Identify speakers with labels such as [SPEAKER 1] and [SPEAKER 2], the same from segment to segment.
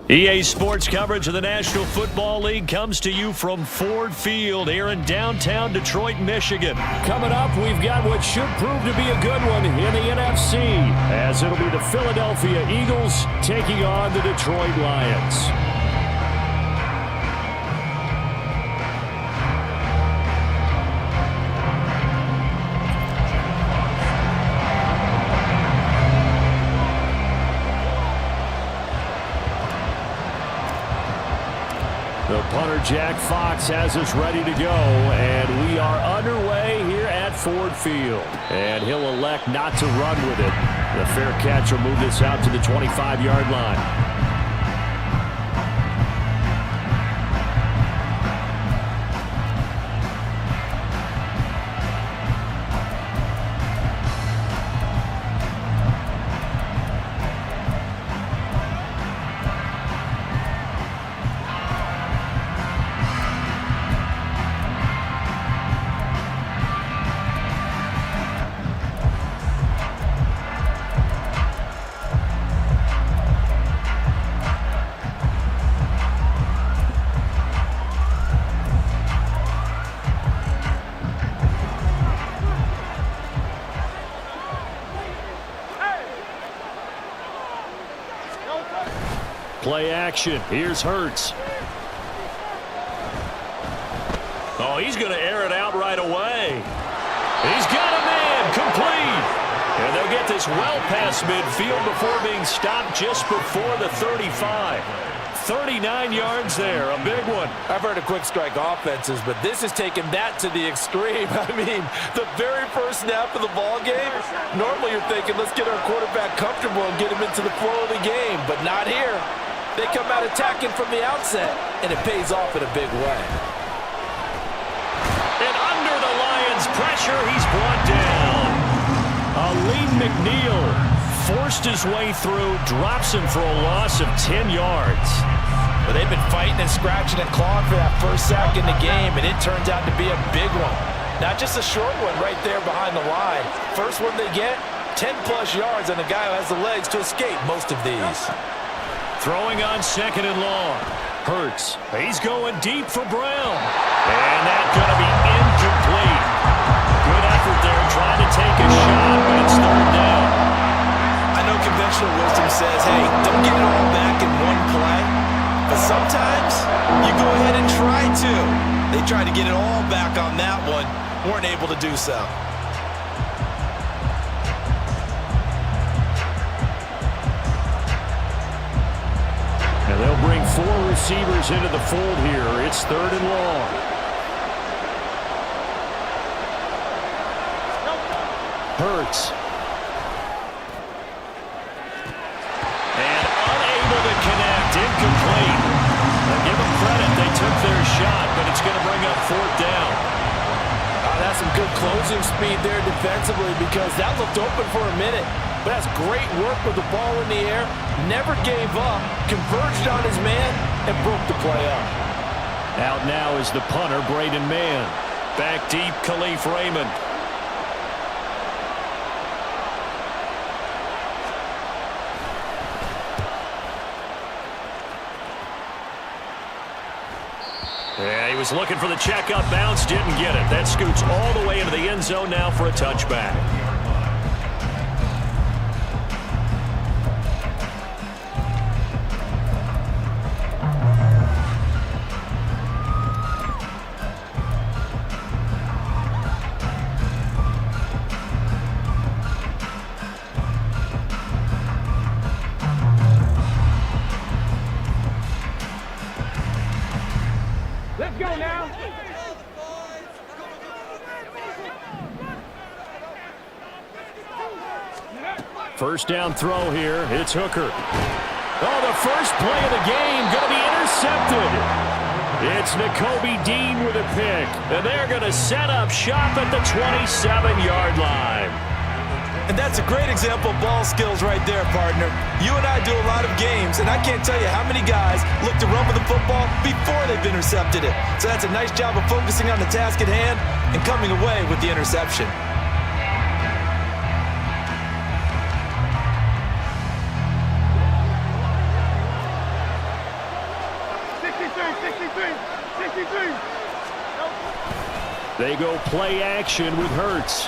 [SPEAKER 1] EA Sports coverage of the National Football League comes to you from Ford Field here in downtown Detroit, Michigan. Coming up, we've got what should prove to be a good one in the NFC, as it'll be the Philadelphia Eagles taking on the Detroit Lions. The punter, Jack Fox, has us ready to go, and we are underway here at Ford Field. And he'll elect not to run with it. The fair catch will move this out to the 25-yard line. Play action. Here's Hurts. Oh, he's going to air it out right away. He's got a man. Complete. And they'll get this well past midfield before being stopped just before the 35. 39 yards there. A big one.
[SPEAKER 2] I've heard of quick strike offenses, but this is taking that to the extreme. I mean, the very first snap of the ball game, normally you're thinking, let's get our quarterback comfortable and get him into the flow of the game, but not here. They come out attacking from the outset, and it pays off in a big way.
[SPEAKER 1] And under the Lions' pressure, he's brought down. Aleem McNeil forced his way through, drops him for a loss of 10 yards.
[SPEAKER 2] But they've been fighting and scratching and clawing for that first sack in the game, and it turns out to be a big one. Not just a short one right there behind the line. First one they get, 10-plus yards on a guy who has the legs to escape most of these.
[SPEAKER 1] Throwing on second and long. Hurts. He's going deep for Brown. And that's going to be incomplete. Good effort there trying to take a shot, but it's third down.
[SPEAKER 2] I know conventional wisdom says, hey, don't get it all back in one play. But sometimes you go ahead and try to. They tried to get it all back on that one. Weren't able to do so.
[SPEAKER 1] And they'll bring four receivers into the fold here. It's third and long. Hurts. And unable to connect. Incomplete. Now give them credit. They took their shot, but it's going to bring up fourth down.
[SPEAKER 2] That's some good closing speed there defensively because that looked open for a minute. But that's great work with the ball in the air. Never gave up, converged on his man, and broke the play up.
[SPEAKER 1] Out now is the punter, Braden Mann. Back deep, Khalif Raymond. Yeah, he was looking for the checkup bounce, didn't get it. That scoots all the way into the end zone now for a touchback.
[SPEAKER 3] Let's go now.
[SPEAKER 1] First down throw here. It's Hooker. Oh, the first play of the game going to be intercepted. It's Nakobe Dean with a pick. And they're going to set up shop at the 27-yard line.
[SPEAKER 2] And that's a great example of ball skills right there, partner. You and I do a lot of games, and I can't tell you how many guys look to run with the football before they've intercepted it. So that's a nice job of focusing on the task at hand and coming away with the interception.
[SPEAKER 1] They go play action with Hurts.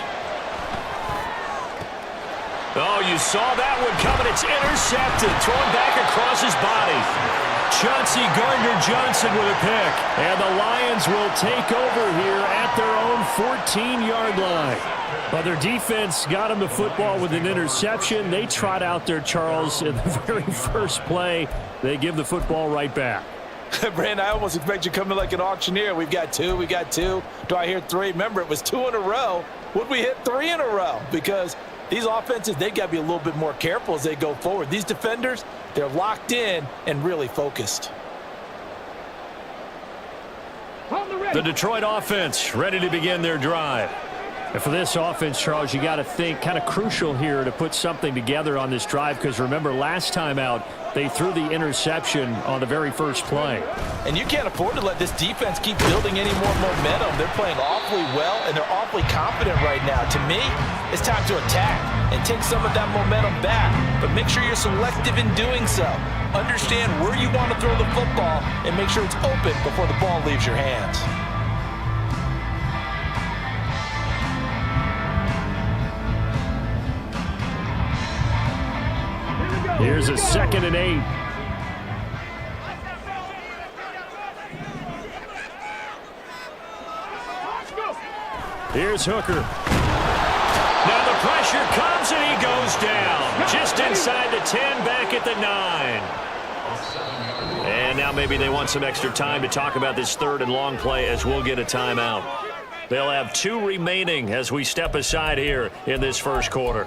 [SPEAKER 1] Oh, you saw that one coming. It's intercepted. Thrown back across his body. Chauncey Gardner-Johnson with a pick. And the Lions will take over here at their own 14-yard line. Well, their defense got him the football with an interception. They trot out there, Charles, in the very first play. They give the football right back.
[SPEAKER 2] Brandon, I almost expect you coming like an auctioneer. We've got two. Do I hear three? Remember, it was 2 in a row. Would we hit 3 in a row? Because these offenses, they got to be a little bit more careful as they go forward. These defenders, they're locked in and really focused.
[SPEAKER 1] The Detroit offense ready to begin their drive. And for this offense, Charles, you got to think kind of crucial here to put something together on this drive, because remember last time out they threw the interception on the very first play.
[SPEAKER 2] And you can't afford to let this defense keep building any more momentum. They're playing awfully well, and they're awfully confident right now. To me, it's time to attack and take some of that momentum back, but make sure you're selective in doing so. Understand where you want to throw the football and make sure it's open before the ball leaves your hands.
[SPEAKER 1] Here's a 2nd and 8. Here's Hooker. Now the pressure comes and he goes down. Just inside the 10, back at the 9. And now maybe they want some extra time to talk about this 3rd and long play, as we'll get a timeout. They'll have 2 remaining as we step aside here in this first quarter.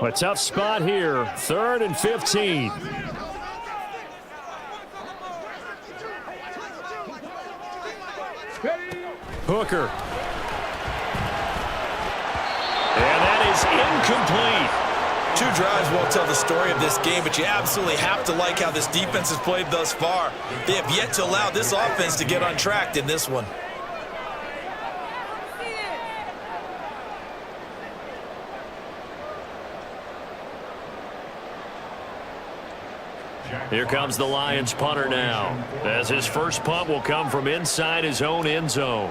[SPEAKER 1] A tough spot here. 3rd and 15. Hooker. And that is incomplete.
[SPEAKER 2] 2 drives won't tell the story of this game, but you absolutely have to like how this defense has played thus far. They have yet to allow this offense to get on track in this one.
[SPEAKER 1] Here comes the Lions punter now, as his first punt will come from inside his own end zone.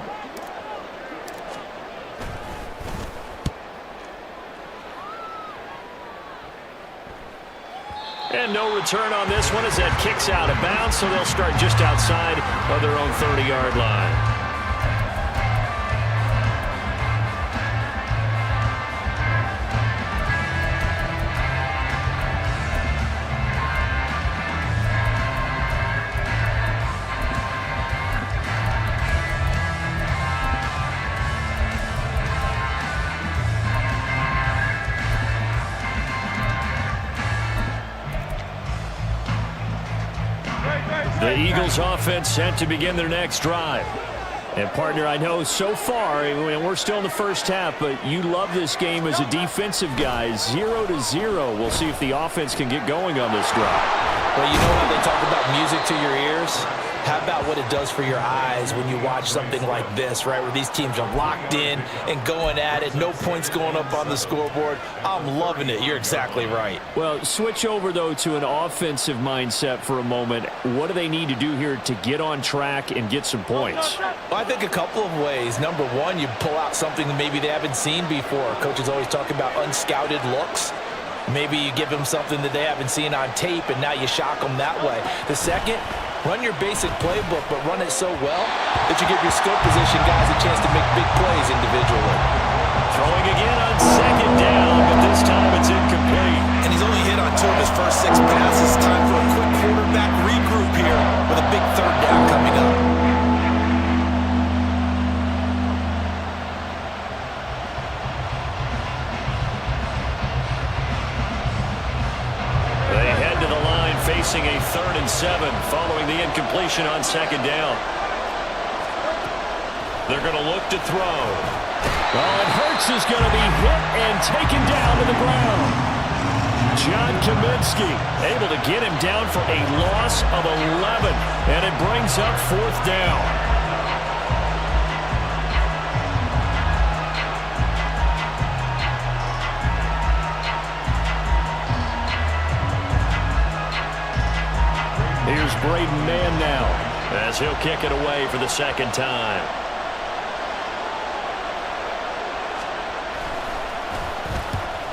[SPEAKER 1] And no return on this one as that kicks out of bounds, so they'll start just outside of their own 30-yard line. The Eagles offense set to begin their next drive. And partner, I know so far, and we're still in the first half, but you love this game as a defensive guy. 0-0. We'll see if the offense can get going on this drive.
[SPEAKER 2] Well, you know how they talk about music to your ears? How about what it does for your eyes when you watch something like this, right, where these teams are locked in and going at it, no points going up on the scoreboard? I'm loving it. You're exactly right.
[SPEAKER 1] Well, switch over, though, to an offensive mindset for a moment. What do they need to do here to get on track and get some points?
[SPEAKER 2] Well, I think a couple of ways. Number one, you pull out something that maybe they haven't seen before. Coaches always talk about unscouted looks. Maybe you give them something that they haven't seen on tape, and now you shock them that way. The second, run your basic playbook, but run it so well that you give your skill position guys a chance to make big plays individually.
[SPEAKER 1] Throwing again on 2nd down, but this time it's incomplete.
[SPEAKER 2] And he's only hit on 2 of his first 6 passes. Time for a quick quarterback regroup here with a big 3rd down coming up.
[SPEAKER 1] Facing a 3rd and 7 following the incompletion on 2nd down. They're going to look to throw. Oh, and Hurts is going to be hit and taken down to the ground. John Kaminsky able to get him down for a loss of 11, and it brings up 4th down. Here's Braden Mann now as he'll kick it away for the 2nd time.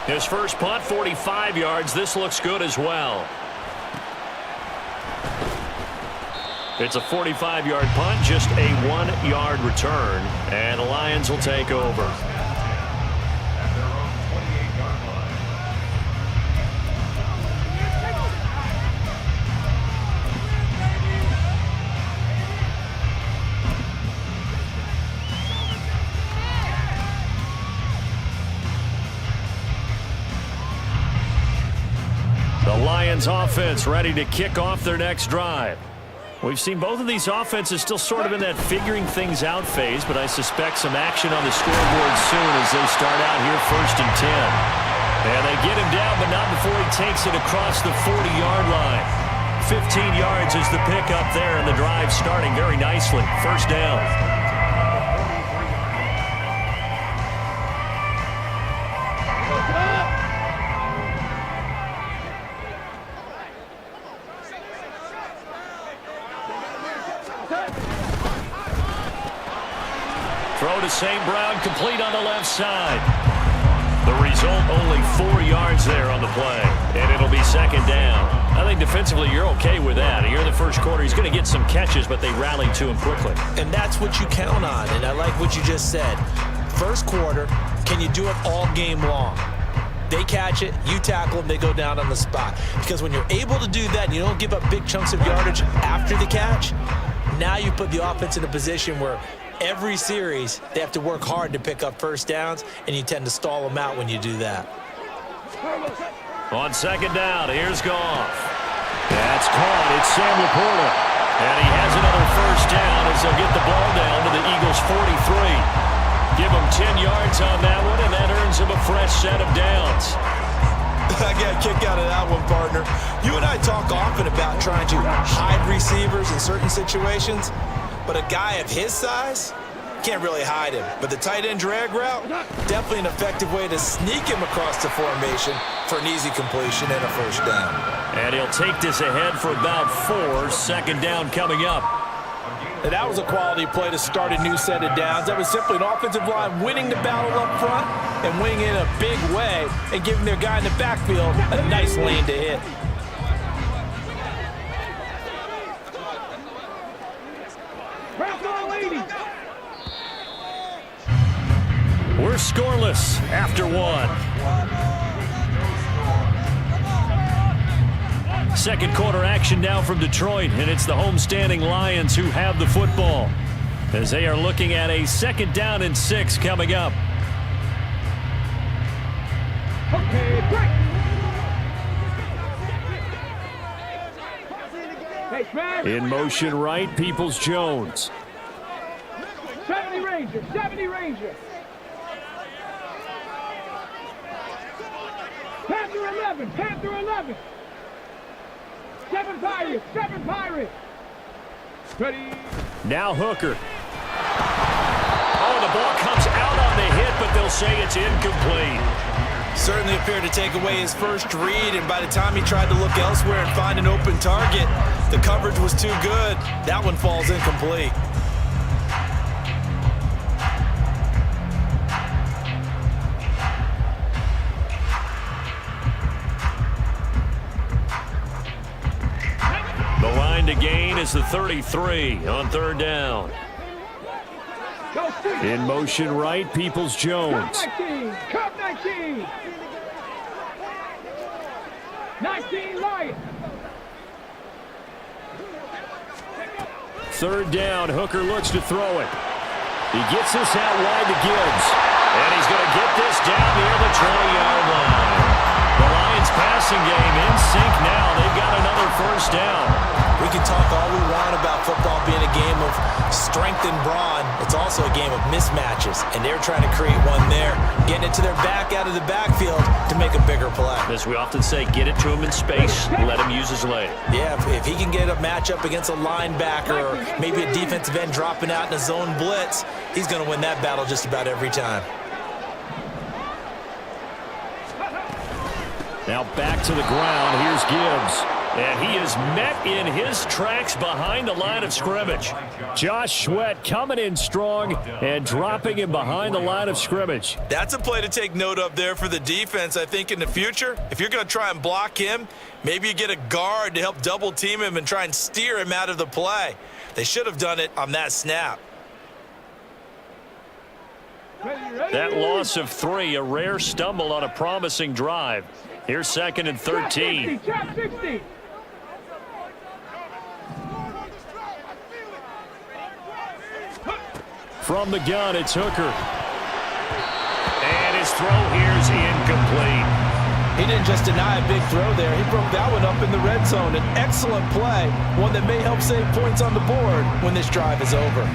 [SPEAKER 1] His first punt, 45 yards. This looks good as well. It's a 45-yard punt, just a 1-yard return, and the Lions will take over. The Lions offense ready to kick off their next drive. We've seen both of these offenses still sort of in that figuring things out phase, but I suspect some action on the scoreboard soon as they start out here 1st and 10. And they get him down, but not before he takes it across the 40-yard line. 15 yards is the pickup there, and the drive starting very nicely. 1st down. Throw to St. Brown, complete on the left side. The result, only 4 yards there on the play, and it'll be 2nd down. I think defensively you're okay with that. Here in the first quarter, he's going to get some catches, but they rallied to him quickly.
[SPEAKER 2] And that's what you count on, and I like what you just said. First quarter, can you do it all game long? They catch it, you tackle them, they go down on the spot. Because when you're able to do that and you don't give up big chunks of yardage after the catch, now you put the offense in a position where every series, they have to work hard to pick up 1st downs, and you tend to stall them out when you do that.
[SPEAKER 1] On 2nd down, here's Goff. That's caught. It's Sam Laporta. And he has another 1st down as they'll get the ball down to the Eagles' 43. Give him 10 yards on that one, and that earns him a fresh set of downs.
[SPEAKER 2] I got a kick out of that one, partner. You and I talk often about trying to hide receivers in certain situations. But a guy of his size, can't really hide him. But the tight end drag route, definitely an effective way to sneak him across the formation for an easy completion and a 1st down.
[SPEAKER 1] And he'll take this ahead for about 4. 2nd down coming up.
[SPEAKER 2] And that was a quality play to start a new set of downs. That was simply an offensive line winning the battle up front and winning in a big way and giving their guy in the backfield a nice lane to hit.
[SPEAKER 1] We're scoreless after 1. 2nd quarter action now from Detroit, and it's the homestanding Lions who have the football as they are looking at a 2nd down and 6 coming up. In motion right, Peoples-Jones.
[SPEAKER 3] 70 Rangers, 70 Rangers. Panther 11, Panther 11. 7 Pirates, 7 Pirates. Ready.
[SPEAKER 1] Now Hooker. Oh, the ball comes out on the hit, but they'll say it's incomplete.
[SPEAKER 2] Certainly appeared to take away his first read, and by the time he tried to look elsewhere and find an open target, the coverage was too good. That one falls incomplete.
[SPEAKER 1] The line to gain is the 33 on 3rd down. In motion right, Peoples-Jones.
[SPEAKER 3] Cup 19. 19 Lions.
[SPEAKER 1] 3rd down, Hooker looks to throw it. He gets this out wide to Gibbs. And he's going to get this down near the 20-yard line. The Lions passing game in sync now. They've got another 1st down.
[SPEAKER 2] We can talk all we want about football being a game of strength and brawn. It's also a game of mismatches, and they're trying to create one there, getting it to their back out of the backfield to make a bigger play.
[SPEAKER 1] As we often say, get it to him in space, let him use his leg.
[SPEAKER 2] Yeah, if he can get a matchup against a linebacker or maybe a defensive end dropping out in a zone blitz, he's going to win that battle just about every time.
[SPEAKER 1] Now back to the ground. Here's Gibbs. And he is met in his tracks behind the line of scrimmage. Josh Sweat coming in strong and dropping him behind the line of scrimmage.
[SPEAKER 2] That's a play to take note of there for the defense, I think, in the future. If you're going to try and block him, maybe you get a guard to help double team him and try and steer him out of the play. They should have done it on that snap.
[SPEAKER 1] That loss of 3, a rare stumble on a promising drive. Here's 2nd and 13. From the gun, it's Hooker. And his throw here's incomplete.
[SPEAKER 2] He didn't just deny a big throw there. He broke that one up in the red zone. An excellent play, one that may help save points on the board when this drive is over.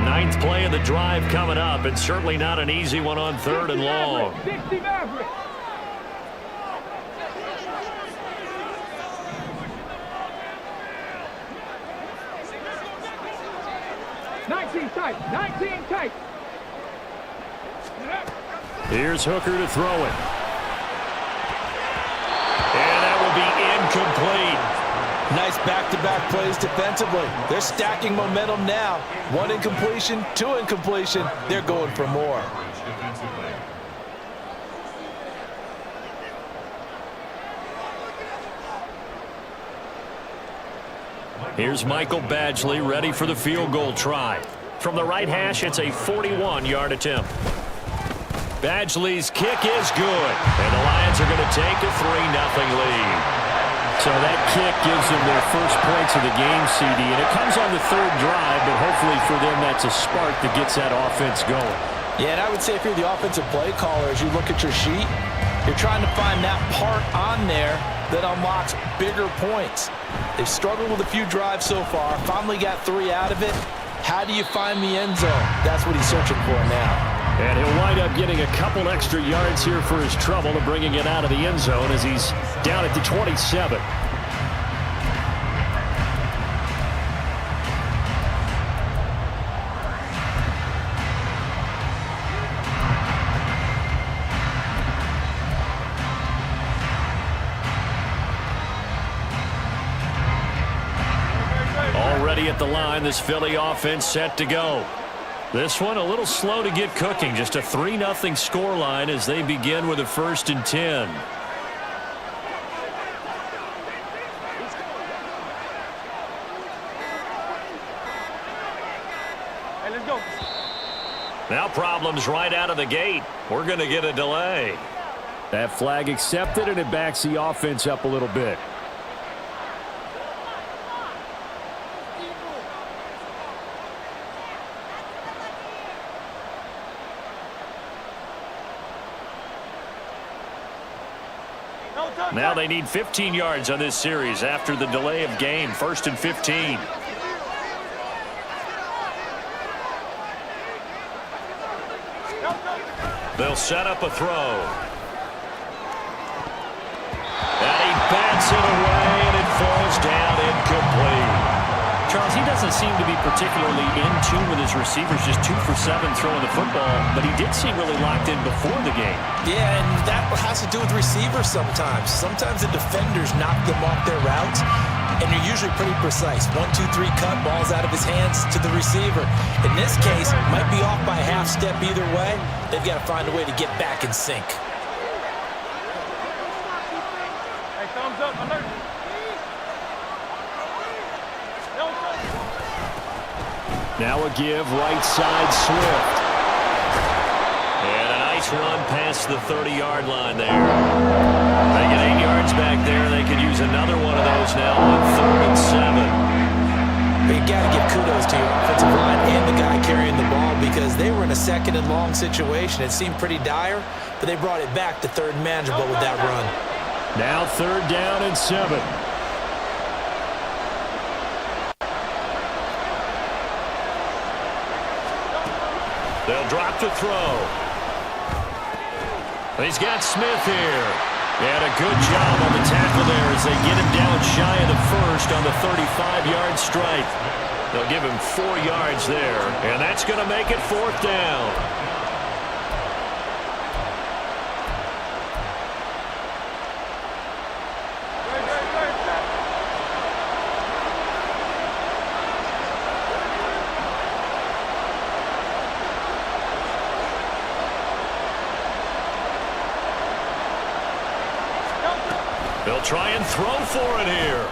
[SPEAKER 1] Ninth play of the drive coming up, and certainly not an easy one on 3rd and long.
[SPEAKER 3] 19 tight, 19 tight.
[SPEAKER 1] Here's Hooker to throw it. And that will be incomplete.
[SPEAKER 2] Nice back-to-back plays defensively. They're stacking momentum now. 1 incompletion, 2 incompletion. They're going for more.
[SPEAKER 1] Here's Michael Badgley ready for the field goal try. From the right hash, it's a 41-yard attempt. Badgley's kick is good, and the Lions are going to take a 3-0 lead. So that kick gives them their first points of the game, CD, and it comes on the 3rd drive, but hopefully for them that's a spark that gets that offense going.
[SPEAKER 2] Yeah, and I would say if you're the offensive play caller, as you look at your sheet, you're trying to find that part on there that unlocks bigger points. They've struggled with a few drives so far, finally got 3 out of it. How do you find the end zone? That's what he's searching for now.
[SPEAKER 1] And he'll wind up getting a couple extra yards here for his trouble and bringing it out of the end zone as he's down at the 27. Already at the line, this Philly offense set to go. This one a little slow to get cooking. Just a 3-0 scoreline as they begin with a 1st and 10.
[SPEAKER 3] Hey, let's go.
[SPEAKER 1] Now problems right out of the gate. We're going to get a delay. That flag accepted, and it backs the offense up a little bit. Now they need 15 yards on this series after the delay of game. 1st and 15. They'll set up a throw. And he bats it away, and it falls down incomplete. Charles, he doesn't seem to be particularly in tune with his receivers, just 2 for 7 throwing the football, but he did seem really locked in before the game.
[SPEAKER 2] Yeah, and that has to do with receivers sometimes. Sometimes the defenders knock them off their routes, and they're usually pretty precise. 1, 2, 3 cut, balls out of his hands to the receiver. In this case, might be off by a half step either way. They've got to find a way to get back in sync.
[SPEAKER 3] Hey, thumbs up, alert.
[SPEAKER 1] Now a give, right side, Swift. And a nice run past the 30-yard line there. They get 8 yards back there. They could use another one of those now on 3rd and 7.
[SPEAKER 2] But you got to give kudos to your offensive line and the guy carrying the ball because they were in a second and long situation. It seemed pretty dire, but they brought it back to third and manageable with that run.
[SPEAKER 1] Now 3rd down and 7. They'll drop to throw. He's got Smith here. And a good job on the tackle there as they get him down shy of the first on the 35-yard strike. They'll give him 4 yards there, and that's going to make it 4th down. They'll try and throw for it here.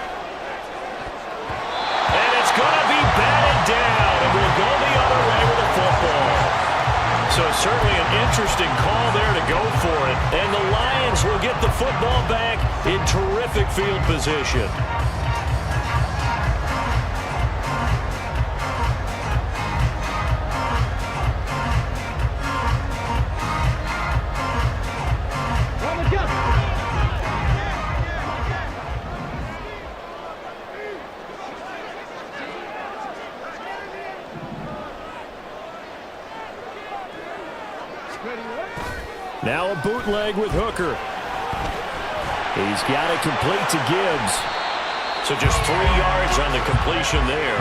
[SPEAKER 1] And it's going to be batted down, and we'll go the other way with the football. So certainly an interesting call there to go for it. And the Lions will get the football back in terrific field position. Now a bootleg with Hooker. He's got it complete to Gibbs. So just 3 yards on the completion there.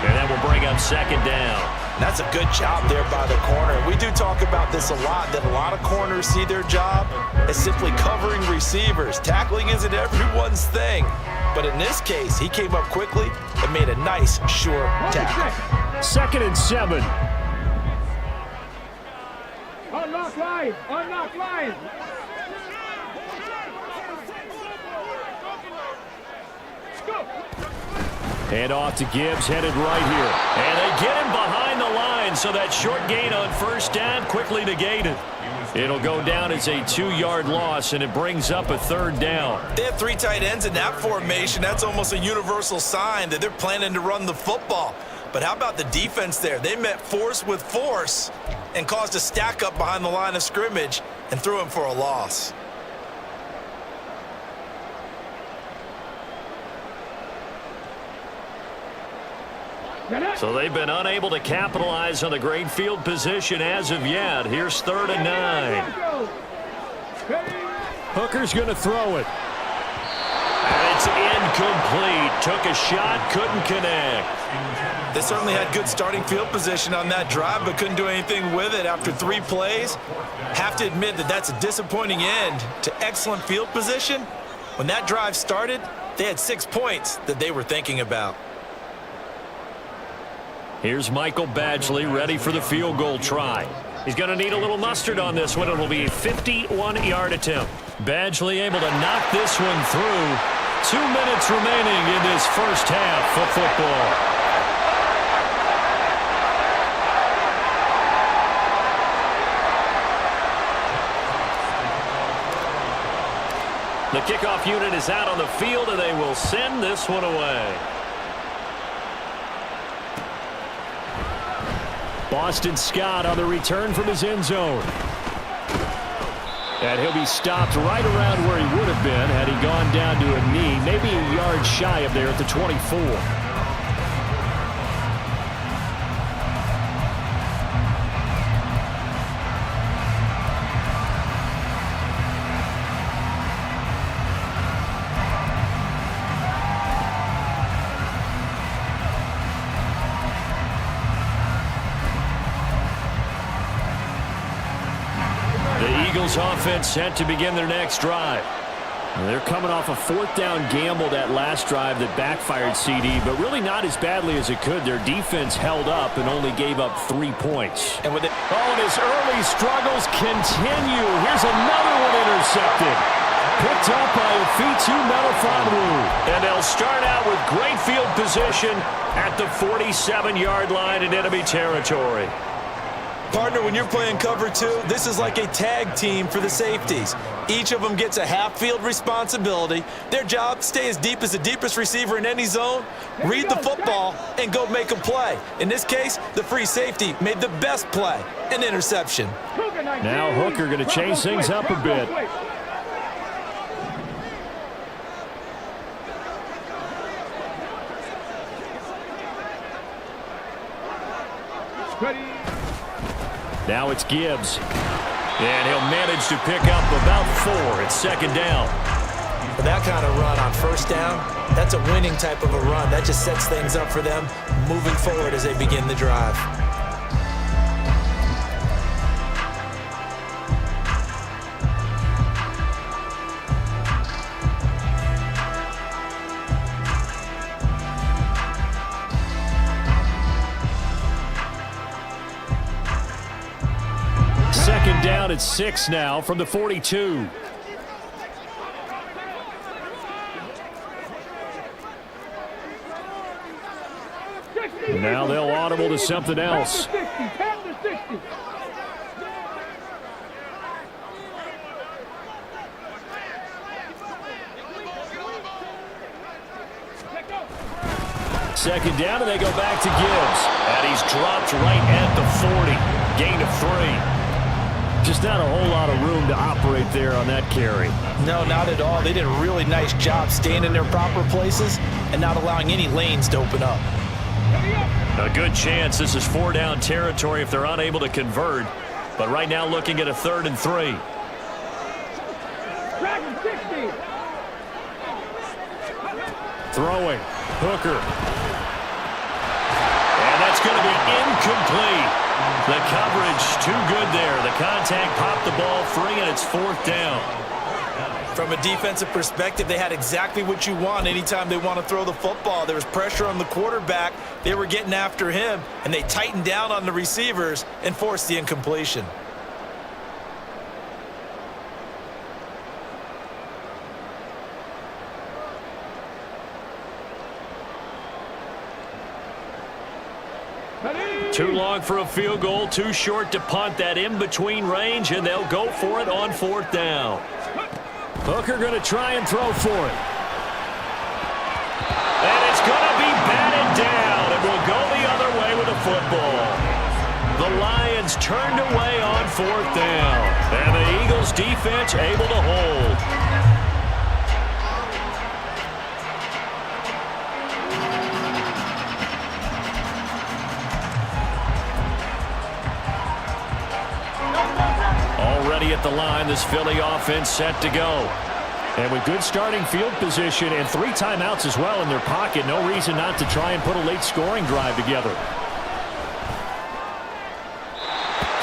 [SPEAKER 1] And that will bring up 2nd down.
[SPEAKER 2] That's a good job there by the corner. We do talk about this a lot, that a lot of corners see their job as simply covering receivers. Tackling isn't everyone's thing. But in this case, he came up quickly and made a nice, sure tackle.
[SPEAKER 1] 2nd and 7.
[SPEAKER 3] Unlock line! Unlock line!
[SPEAKER 1] Hand off to Gibbs, headed right here. And they get him behind the line, so that short gain on 1st down quickly negated. It'll go down as a 2-yard loss, and it brings up a 3rd down.
[SPEAKER 2] They have 3 tight ends in that formation. That's almost a universal sign that they're planning to run the football. But how about the defense there? They met force with force and caused a stack up behind the line of scrimmage and threw him for a loss.
[SPEAKER 1] So they've been unable to capitalize on the great field position as of yet. Here's 3rd and 9. Hooker's going to throw it. And it's incomplete. Took a shot, couldn't connect.
[SPEAKER 2] They certainly had good starting field position on that drive, but couldn't do anything with it after 3 plays. Have to admit that that's a disappointing end to excellent field position. When that drive started, they had 6 points that they were thinking about.
[SPEAKER 1] Here's Michael Badgley ready for the field goal try. He's going to need a little mustard on this one. It'll be a 51-yard attempt. Badgley able to knock this one through. 2 minutes remaining in this first half of football. The kickoff unit is out on the field, and they will send this one away. Boston Scott on the return from his end zone. And he'll be stopped right around where he would have been had he gone down to a knee, maybe a yard shy of there at the 24. Offense set to begin their next drive. They're coming off a 4th down gamble that last drive that backfired CD, but really not as badly as it could. Their defense held up and only gave up 3 points. And with and his early struggles continue. Here's another one intercepted. Picked up by Afitu Melifonwu. And they'll start out with great field position at the 47-yard line in enemy territory.
[SPEAKER 2] Partner, when you're playing cover two, this is like a tag team for the safeties. Each of them gets a half-field responsibility. Their job, stay as deep as the deepest receiver in any zone, read the football, and go make a play. In this case, the free safety made the best play, an interception.
[SPEAKER 1] Now Hooker going to change things up a bit. Now it's Gibbs. And he'll manage to pick up about 4. It's second down.
[SPEAKER 2] For that kind of run on first down, that's a winning type of a run. That just sets things up for them moving forward as they begin the drive.
[SPEAKER 1] Second down at 6 now from the 42. Now they'll audible to something else. Second down, and they go back to Gibbs. And he's dropped right at the 40. Gain of 3. Just not a whole lot of room to operate there on that carry.
[SPEAKER 2] No, not at all. They did a really nice job staying in their proper places and not allowing any lanes to open up.
[SPEAKER 1] A good chance this is 4-down territory if they're unable to convert. But right now looking at a 3rd and 3. Throwing. Hooker. And that's going to be incomplete. The coverage too good there. The contact popped the ball free, and it's 4th down.
[SPEAKER 2] From a defensive perspective, they had exactly what you want anytime they want to throw the football. There was pressure on the quarterback. They were getting after him, and they tightened down on the receivers and forced the incompletion.
[SPEAKER 1] Too long for a field goal, too short to punt. That in-between range, and they'll go for it on 4th down. Hooker going to try and throw for it. And it's going to be batted down, and will go the other way with the football. The Lions turned away on 4th down, and the Eagles defense able to hold. At the line, this Philly offense set to go. And with good starting field position and 3 timeouts as well in their pocket, no reason not to try and put a late scoring drive together.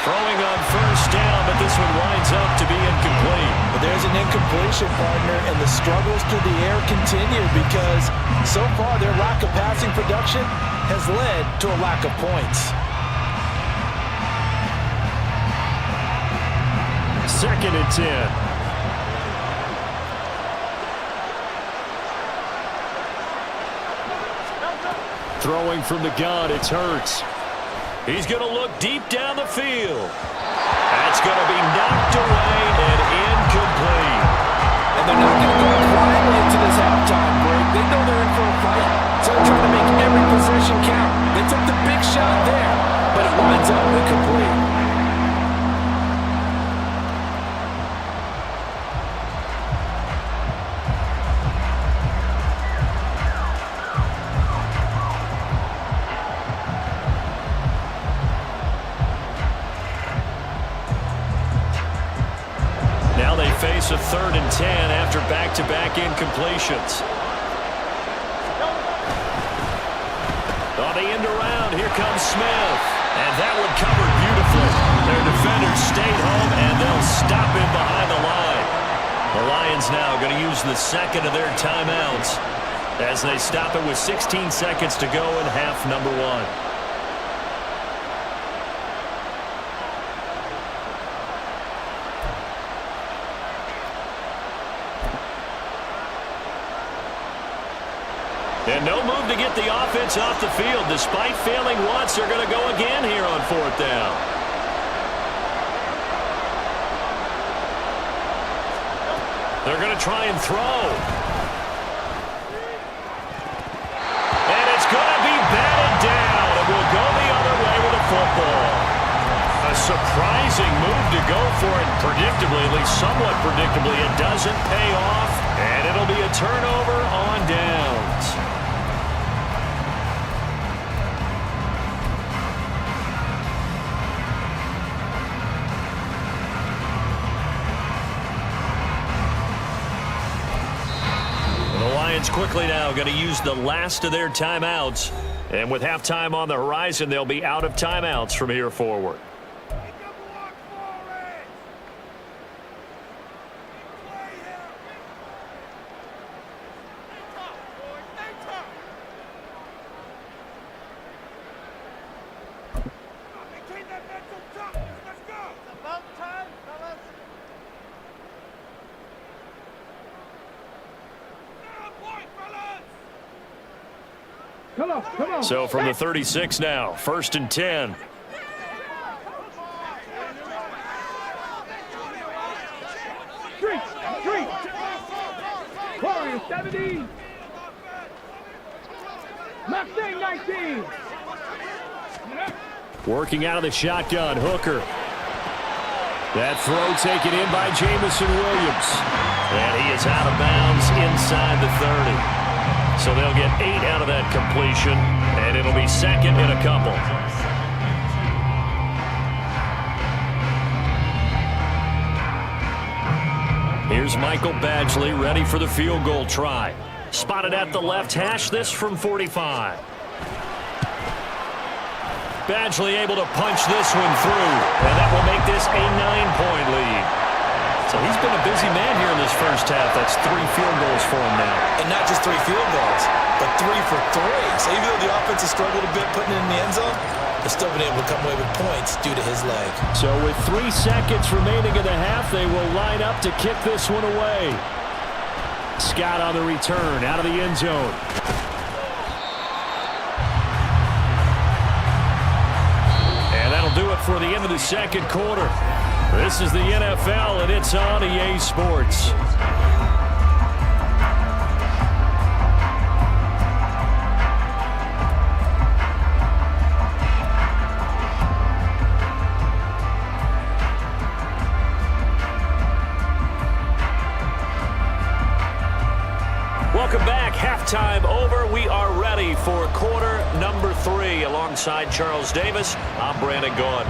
[SPEAKER 1] Throwing on 1st down, but this one winds up to be incomplete.
[SPEAKER 2] But there's an incompletion, partner, and the struggles through the air continue because so far their lack of passing production has led to a lack of points.
[SPEAKER 1] 2nd and 10. Throwing from the gun, it's Hurts. He's going to look deep down the field. That's going to be knocked away and incomplete.
[SPEAKER 2] And they're not going to go quietly into this halftime break. They know they're in for a fight, so they're trying to make every possession count. They took the big shot there, but it winds up incomplete.
[SPEAKER 1] Face a 3rd and 10 after back-to-back incompletions. On the end around, here comes Smith. And that one covered beautifully. Their defenders stayed home, and they'll stop him behind the line. The Lions now going to use the 2nd of their timeouts as they stop it with 16 seconds to go in half number 1. And no move to get the offense off the field. Despite failing once, they're going to go again here on 4th down. They're going to try and throw. And it's going to be batted down. And we'll go the other way with the football. A surprising move to go for it. Predictably, at least somewhat predictably, it doesn't pay off. And it'll be a turnover on downs. Quickly now going to use the last of their timeouts. And with halftime on the horizon, they'll be out of timeouts from here forward. So from the 36 now, 1st and 10.
[SPEAKER 3] Street. Warriors 70. Mustang 19.
[SPEAKER 1] Working out of the shotgun, Hooker. That throw taken in by Jamison Williams. And he is out of bounds inside the 30. So they'll get 8 out of that completion, and it'll be second and a couple. Here's Michael Badgley ready for the field goal try. Spotted at the left hash, this from 45. Badgley able to punch this one through, and that will make this a 9-point lead. So he's been a busy man here in this first half. That's 3 field goals for him now.
[SPEAKER 2] And not just 3 field goals, but 3 for 3. So even though the offense has struggled a bit putting it in the end zone, they've still been able to come away with points due to his leg.
[SPEAKER 1] So with 3 seconds remaining in the half, they will line up to kick this one away. Scott on the return, out of the end zone. And that'll do it for the end of the second quarter. This is the NFL, and it's on EA Sports. Welcome back. Halftime over. We are ready for quarter number 3. Alongside Charles Davis, I'm Brandon Gaudin.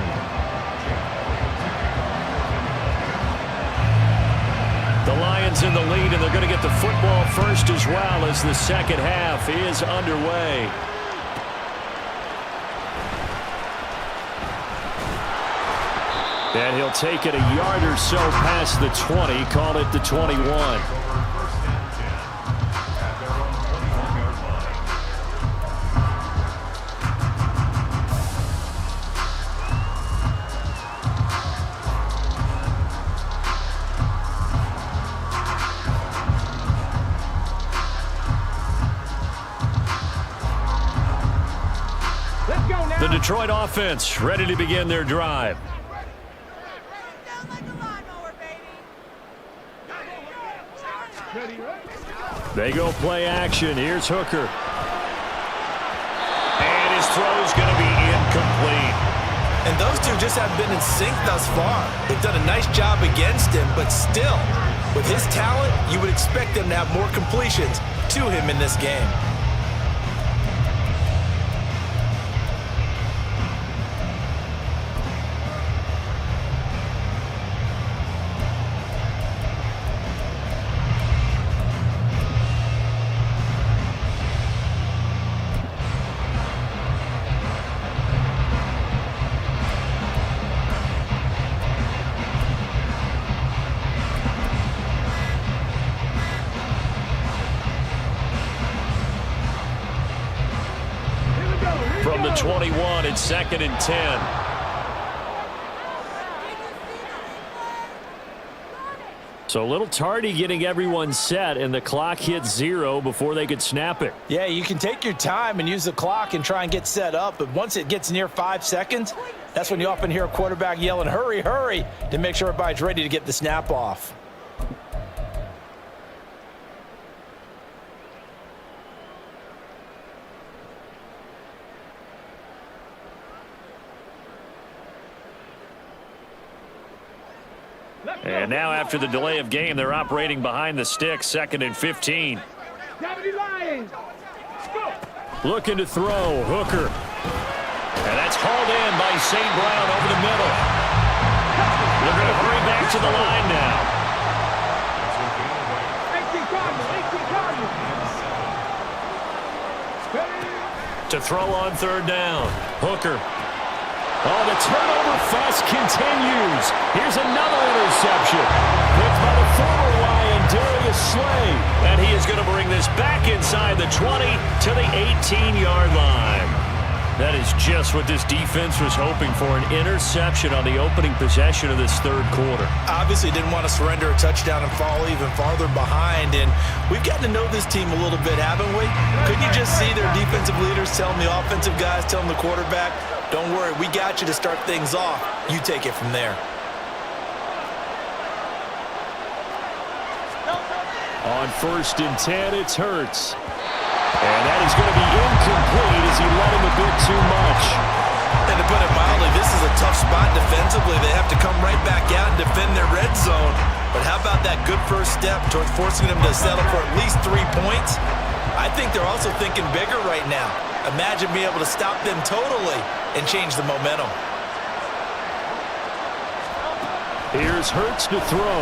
[SPEAKER 1] The Lions in the lead, and they're going to get the football first as well as the second half is underway. And he'll take it a yard or so past the 20, call it the 21. The Detroit offense ready to begin their drive. They go play action. Here's Hooker. And his throw's going to be incomplete.
[SPEAKER 2] And those two just haven't been in sync thus far. They've done a nice job against him, but still, with his talent, you would expect them to have more completions to him in this game.
[SPEAKER 1] From the 21, it's 2nd and 10. So a little tardy getting everyone set, and the clock hit 0 before they could snap it.
[SPEAKER 2] Yeah, you can take your time and use the clock and try and get set up, but once it gets near 5 seconds, that's when you often hear a quarterback yelling, hurry, hurry, to make sure everybody's ready to get the snap off.
[SPEAKER 1] And now after the delay of game, they're operating behind the sticks, 2nd and 15. Looking to throw, Hooker. And that's hauled in by St. Brown over the middle. They're going to hurry back to the line now. To throw on 3rd down. Hooker. Oh, the turnover fuss continues. Here's another interception. Picked by the former Lion, Darius Slay. And he is going to bring this back inside the 20 to the 18-yard line. That is just what this defense was hoping for, an interception on the opening possession of this 3rd quarter.
[SPEAKER 2] Obviously didn't want to surrender a touchdown and fall even farther behind, and we've gotten to know this team a little bit, haven't we? Couldn't you just see their defensive leaders telling the offensive guys, telling the quarterback, don't worry, we got you to start things off. You take it from there.
[SPEAKER 1] On 1st and 10, it's Hurts. And that is going to be incomplete as he led him a bit too much.
[SPEAKER 2] And to put it mildly, this is a tough spot defensively. They have to come right back out and defend their red zone. But how about that good first step towards forcing them to settle for at least 3 points? I think they're also thinking bigger right now. Imagine being able to stop them totally and change the momentum.
[SPEAKER 1] Here's Hurts to throw.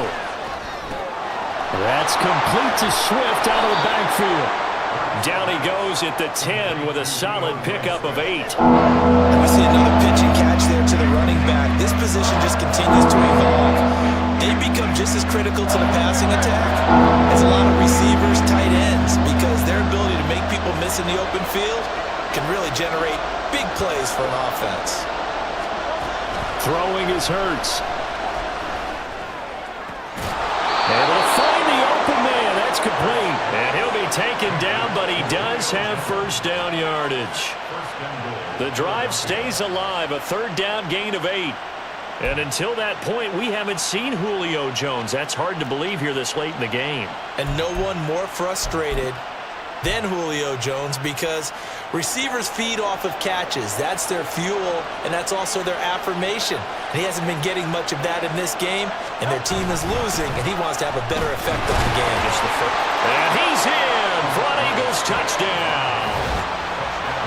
[SPEAKER 1] That's complete to Swift out of the backfield. Down he goes at the 10 with a solid pickup of 8.
[SPEAKER 2] And we see another pitch and catch there to the running back. This position just continues to evolve. They become just as critical to the passing attack as a lot of receivers, tight ends, because their ability to make people miss in the open field can really generate big plays for an offense.
[SPEAKER 1] Throwing is Hurts. Able to find the open man. That's complete. And he'll be taken down, but he does have 1st down yardage. The drive stays alive, a 3rd down gain of 8. And until that point, we haven't seen Julio Jones. That's hard to believe here this late in the game.
[SPEAKER 2] And no one more frustrated than Julio Jones, because receivers feed off of catches. That's their fuel, and that's also their affirmation. And he hasn't been getting much of that in this game, and their team is losing, and he wants to have a better effect on the game.
[SPEAKER 1] And he's in for an Eagles touchdown.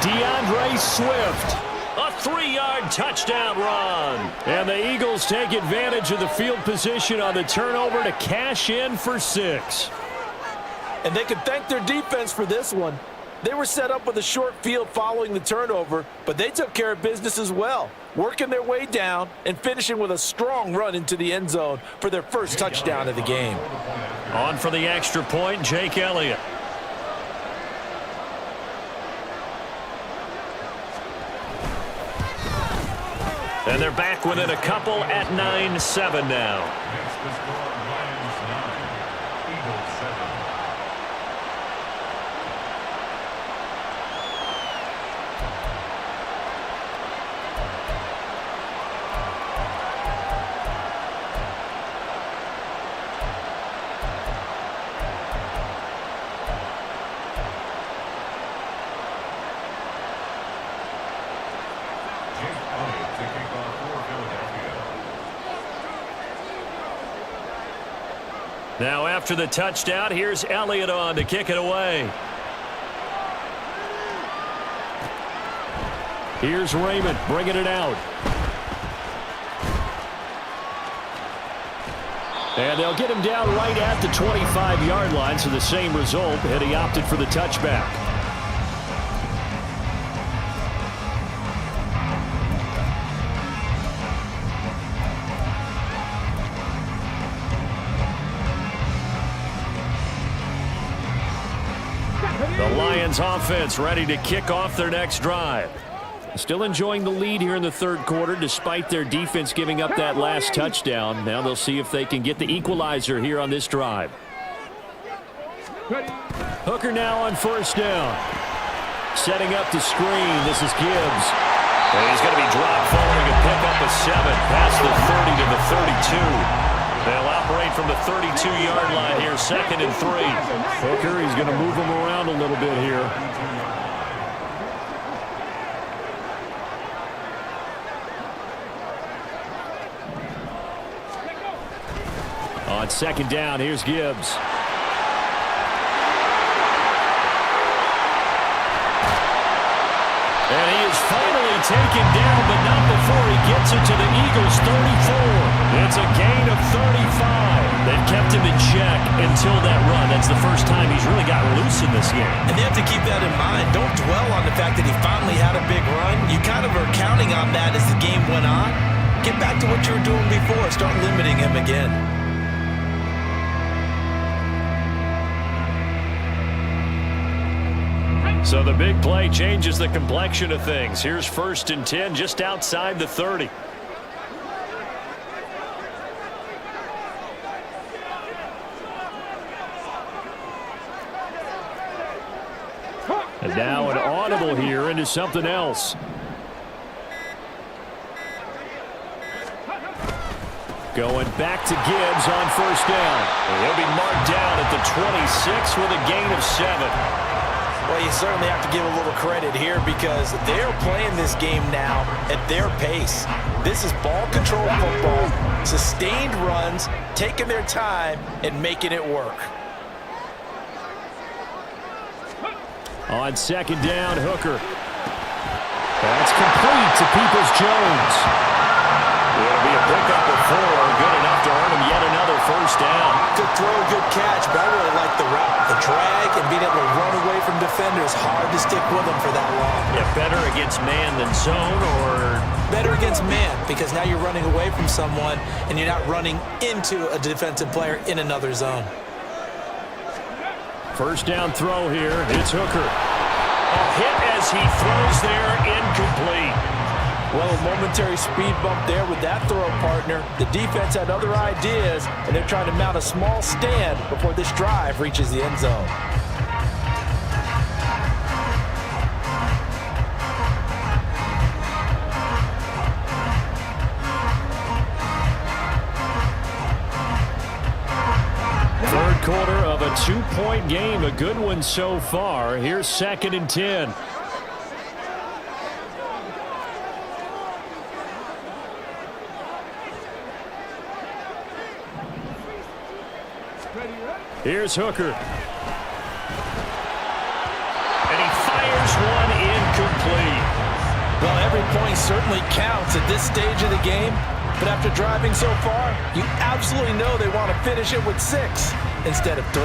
[SPEAKER 1] DeAndre Swift, a 3-yard touchdown run. And the Eagles take advantage of the field position on the turnover to cash in for 6.
[SPEAKER 2] And they can thank their defense for this one. They were set up with a short field following the turnover, but they took care of business as well, working their way down and finishing with a strong run into the end zone for their 1st touchdown of the game.
[SPEAKER 1] On for the extra point, Jake Elliott. And they're back within a couple at 9-7 now. Now after the touchdown, here's Elliott on to kick it away. Here's Raymond bringing it out. And they'll get him down right at the 25-yard line, so the same result, and he opted for the touchback. The Lions offense ready to kick off their next drive. Still enjoying the lead here in the 3rd quarter despite their defense giving up that last touchdown. Now they'll see if they can get the equalizer here on this drive. Hooker now on 1st down. Setting up the screen. This is Gibbs. And he's going to be dropped following a pickup of 7 past the 30 to the 32. They'll operate from the 32-yard line here, 2nd and 3. Hooker, he's going to move him around a little bit here. On second down, here's Gibbs. And he is finally taken down, but not before he gets it to the Eagles' 34. It's a gain of 35. They've kept him in check until that run. That's the first time he's really gotten loose in this game.
[SPEAKER 2] And they have to keep that in mind. Don't dwell on the fact that he finally had a big run. You kind of are counting on that as the game went on. Get back to what you were doing before. Start limiting him again.
[SPEAKER 1] So the big play changes the complexion of things. Here's 1st and 10 just outside the 30. And now an audible here into something else. Going back to Gibbs on 1st down. He'll be marked down at the 26 with a gain of 7.
[SPEAKER 2] Well, you certainly have to give a little credit here because they're playing this game now at their pace. This is ball control football, sustained runs, taking their time and making it work.
[SPEAKER 1] On 2nd down, Hooker. That's complete to Peoples-Jones. It'll be a pickup of 4, good enough to earn him yet another 1st down.
[SPEAKER 2] Good throw, good catch, but I really like the route, the drag, and being able to run away from defenders. Hard to stick with them for that long.
[SPEAKER 1] Yeah, better against man than zone, or?
[SPEAKER 2] Better against man, because now you're running away from someone, and you're not running into a defensive player in another zone.
[SPEAKER 1] 1st down throw here. It's Hooker. A hit as he throws there, incomplete.
[SPEAKER 2] Well, a momentary speed bump there with that throw partner. The defense had other ideas, and they're trying to mount a small stand before this drive reaches the end zone.
[SPEAKER 1] Third quarter of a 2-point game, a good one so far. Here's 2nd and 10. Here's Hooker. And he fires one incomplete.
[SPEAKER 2] Well, every point certainly counts at this stage of the game. But after driving so far, you absolutely know they want to finish it with 6 instead of 3.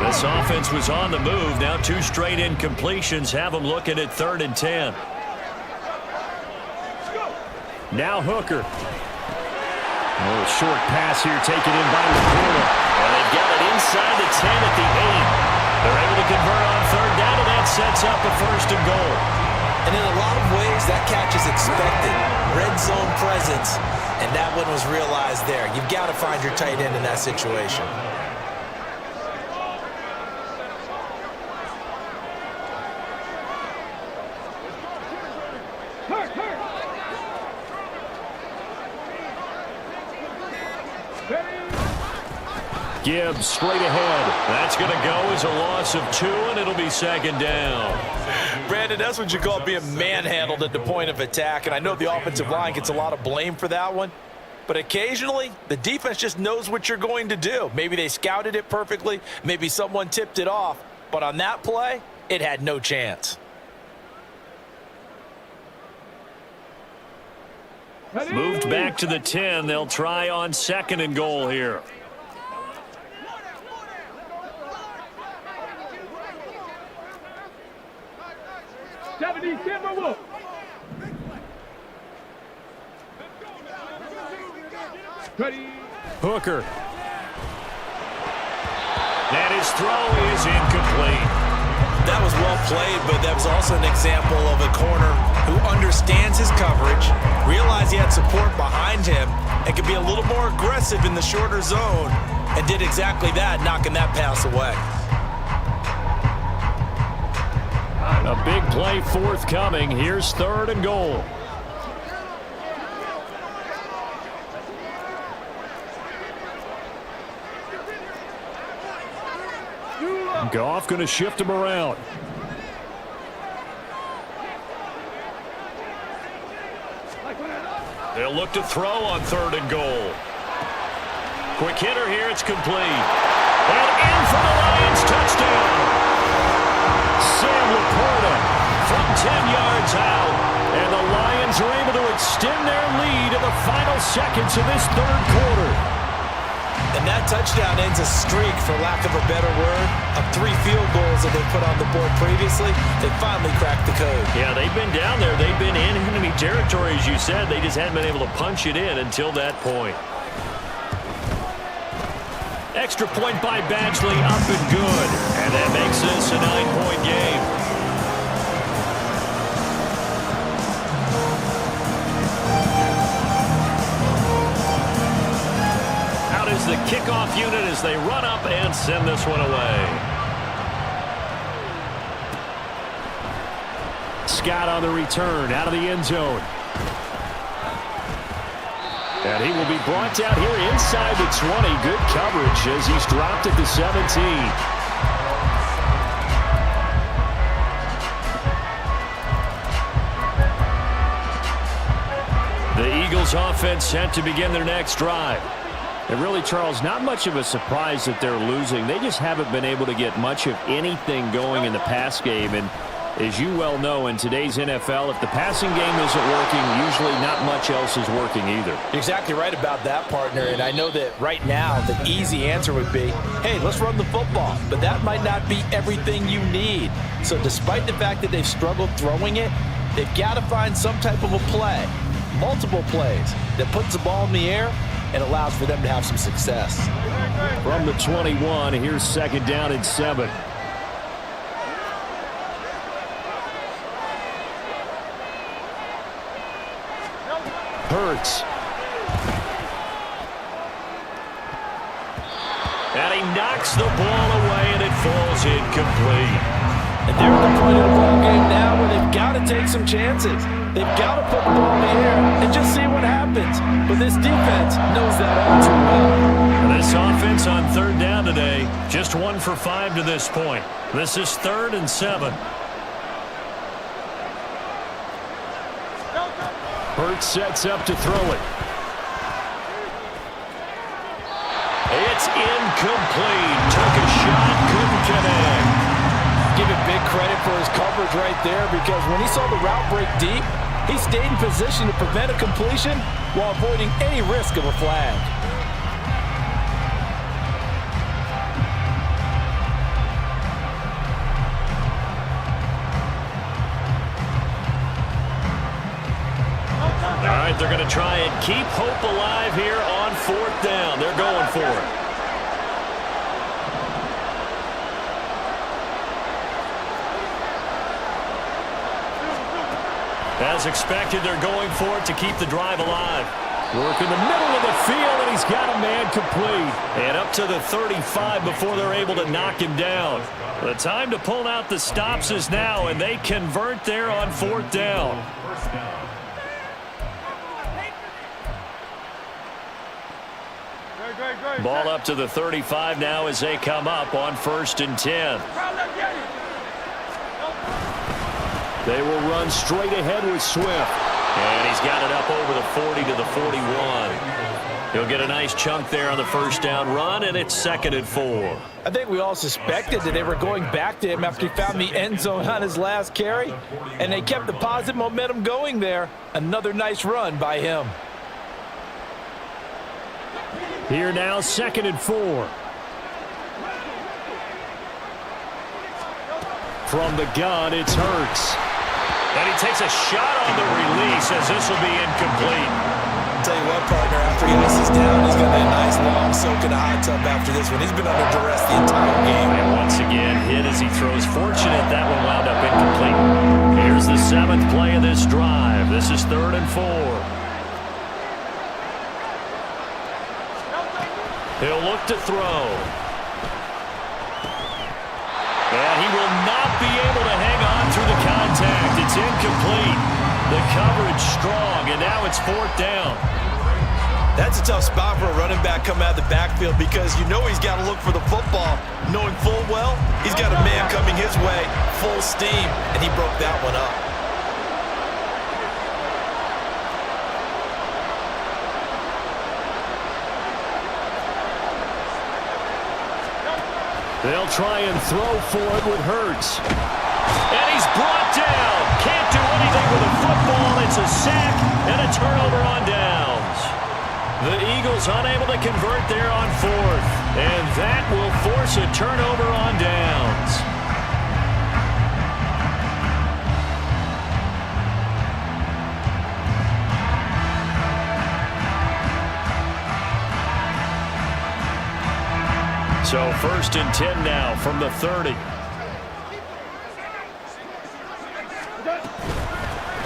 [SPEAKER 1] This offense was on the move. Now 2 straight incompletions have them looking at 3rd and 10. Now Hooker. Oh, short pass here taken in by McCool. And they've got it inside the 10 at the 8. They're able to convert on 3rd down, and that sets up a 1st and goal.
[SPEAKER 2] And in a lot of ways, that catch is expected. Red zone presence, and that one was realized there. You've got to find your tight end in that situation.
[SPEAKER 1] Gibbs straight ahead. That's going to go as a loss of 2, and it'll be 2nd down.
[SPEAKER 2] Brandon, that's what you call being manhandled at the point of attack, and I know the offensive line gets a lot of blame for that one, but occasionally the defense just knows what you're going to do. Maybe they scouted it perfectly, maybe someone tipped it off, but on that play, it had no chance.
[SPEAKER 1] Moved back to the 10. They'll try on 2nd and goal here. Hooker. And his throw is incomplete.
[SPEAKER 2] That was well played, but that was also an example of a corner who understands his coverage, realized he had support behind him, and could be a little more aggressive in the shorter zone, and did exactly that, knocking that pass away.
[SPEAKER 1] A big play forthcoming. Here's 3rd and goal. Goff going to shift him around. They'll look to throw on 3rd and goal. Quick hitter here. It's complete. And in for the Lions. Touchdown. Sam Laporta from 10 yards out. And the Lions are able to extend their lead in the final seconds of this 3rd quarter.
[SPEAKER 2] And that touchdown ends a streak, for lack of a better word, of 3 field goals that they put on the board previously. They finally cracked the code.
[SPEAKER 1] Yeah, they've been down there. They've been in enemy territory, as you said. They just hadn't been able to punch it in until that point. Extra point by Badgley, up and good. And that makes this a 9-point game. Out is the kickoff unit as they run up and send this one away. Scott on the return, out of the end zone. And he will be brought down here inside the 20. Good coverage as he's dropped at the 17. The Eagles offense set to begin their next drive. And really, Charles, not much of a surprise that they're losing. They just haven't been able to get much of anything going in the pass game. And as you well know, in today's NFL, if the passing game isn't working, usually not much else is working either.
[SPEAKER 2] You're exactly right about that, partner. And I know that right now the easy answer would be, hey, let's run the football. But that might not be everything you need. So despite the fact that they've struggled throwing it, they've got to find some type of a play, multiple plays, that puts the ball in the air and allows for them to have some success.
[SPEAKER 1] From the 21, here's 2nd down and 7. Hurts. And he knocks the ball away, and it falls incomplete.
[SPEAKER 2] And they're at the point of the ball game now where they've got to take some chances. They've got to put the ball in the air and just see what happens. But this defense knows that all too well.
[SPEAKER 1] This offense on 3rd down today, just 1 for 5 to this point. This is 3rd and 7. Hurts sets up to throw it. It's incomplete. Took a shot, couldn't connect.
[SPEAKER 2] Give it big credit for his coverage right there, because when he saw the route break deep, he stayed in position to prevent a completion while avoiding any risk of a flag.
[SPEAKER 1] All right, they're going to try and keep hope alive here on 4th down. They're going for it. As expected, they're going for it to keep the drive alive. Work in the middle of the field, and he's got a man complete. And up to the 35 before they're able to knock him down. The time to pull out the stops is now, and they convert there on 4th down. Ball up to the 35 now as they come up on 1st and 10. They will run straight ahead with Swift. And he's got it up over the 40 to the 41. He'll get a nice chunk there on the 1st down run, and it's 2nd and 4.
[SPEAKER 2] I think we all suspected that they were going back to him after he found the end zone on his last carry, and they kept the positive momentum going there. Another nice run by him.
[SPEAKER 1] Here now, 2nd and 4. From the gun, it's Hurts. And he takes a shot on the release as this will be incomplete.
[SPEAKER 2] Tell you what, partner, after he ices down, he's got that nice long soak in a hot tub after this one. He's been under duress the entire game.
[SPEAKER 1] And once again, hit as he throws. Fortunate that one wound up incomplete. Here's the 7th play of this drive. This is 3rd and 4. He'll look to throw. And he will not be able to hang on through the contact. It's incomplete. The coverage strong, and now it's 4th down.
[SPEAKER 2] That's a tough spot for a running back coming out of the backfield because you know he's got to look for the football, knowing full well he's got a man coming his way, full steam, and he broke that one up.
[SPEAKER 1] They'll try and throw for it with Hurts. And he's brought down. Can't do anything with a football. It's a sack and a turnover on downs. The Eagles unable to convert there on fourth. And that will force a turnover on downs. So 1st and 10 now from the 30.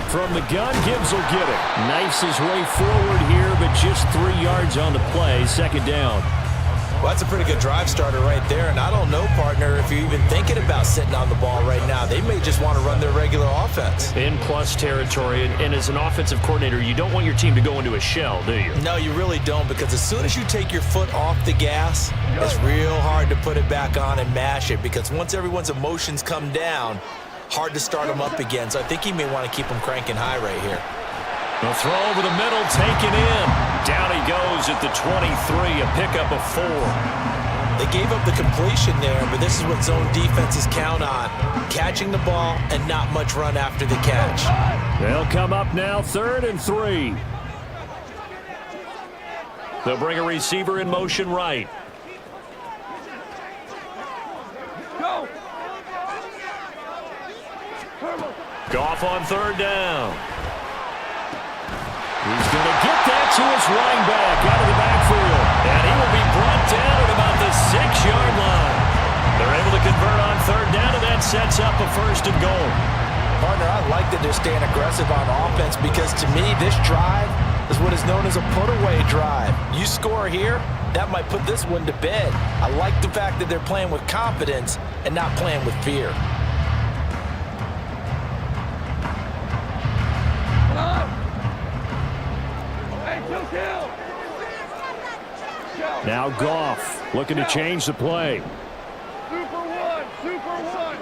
[SPEAKER 1] From the gun, Gibbs will get it. Knifes his way forward here, but just 3 yards on the play. 2nd down.
[SPEAKER 2] Well, that's a pretty good drive starter right there. And I don't know, partner, if you're even thinking about sitting on the ball right now. They may just want to run their regular offense.
[SPEAKER 1] In plus territory. And as an offensive coordinator, you don't want your team to go into a shell, do you?
[SPEAKER 2] No, you really don't, because as soon as you take your foot off the gas, it's real hard to put it back on and mash it, because once everyone's emotions come down, hard to start them up again. So I think he may want to keep them cranking high right here.
[SPEAKER 1] The throw over the middle, taken in. Down he goes at the 23, a pickup of 4.
[SPEAKER 2] They gave up the completion there, but this is what zone defenses count on. Catching the ball and not much run after the catch.
[SPEAKER 1] They'll come up now, 3rd and 3. They'll bring a receiver in motion right.
[SPEAKER 3] Go.
[SPEAKER 1] Goff on 3rd down. He's going to get that to his running back out of the backfield. And he will be brought down at about the 6-yard line. They're able to convert on 3rd down, and that sets up a 1st and goal.
[SPEAKER 2] Partner, I like that they're staying aggressive on offense, because to me, this drive is what is known as a put-away drive. You score here, that might put this one to bed. I like the fact that they're playing with confidence and not playing with fear.
[SPEAKER 1] Now Goff looking to change the play.
[SPEAKER 3] Super one, super one.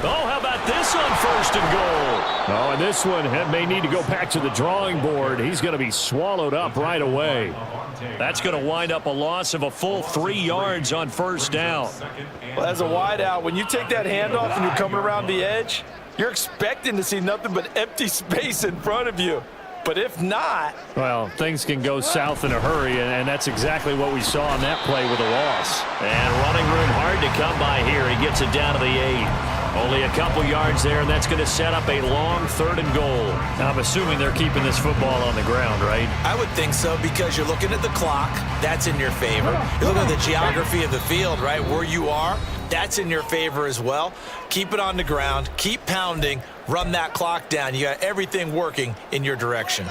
[SPEAKER 1] Oh, how about this on 1st and goal? Oh, and this one may need to go back to the drawing board. He's going to be swallowed up right away. That's going to wind up a loss of a full 3 yards on 1st down.
[SPEAKER 2] Well, as a wideout, when you take that handoff and you're coming around the edge, you're expecting to see nothing but empty space in front of you. But if not...
[SPEAKER 1] Well, things can go south in a hurry, and that's exactly what we saw on that play with a loss. And running room hard to come by here. He gets it down to the 8. Only a couple yards there, and that's going to set up a long 3rd and goal. Now, I'm assuming they're keeping this football on the ground, right?
[SPEAKER 2] I would think so, because you're looking at the clock. That's in your favor. You're looking at the geography of the field, right? Where you are, that's in your favor as well. Keep it on the ground. Keep pounding. Run that clock down. You got everything working in your direction.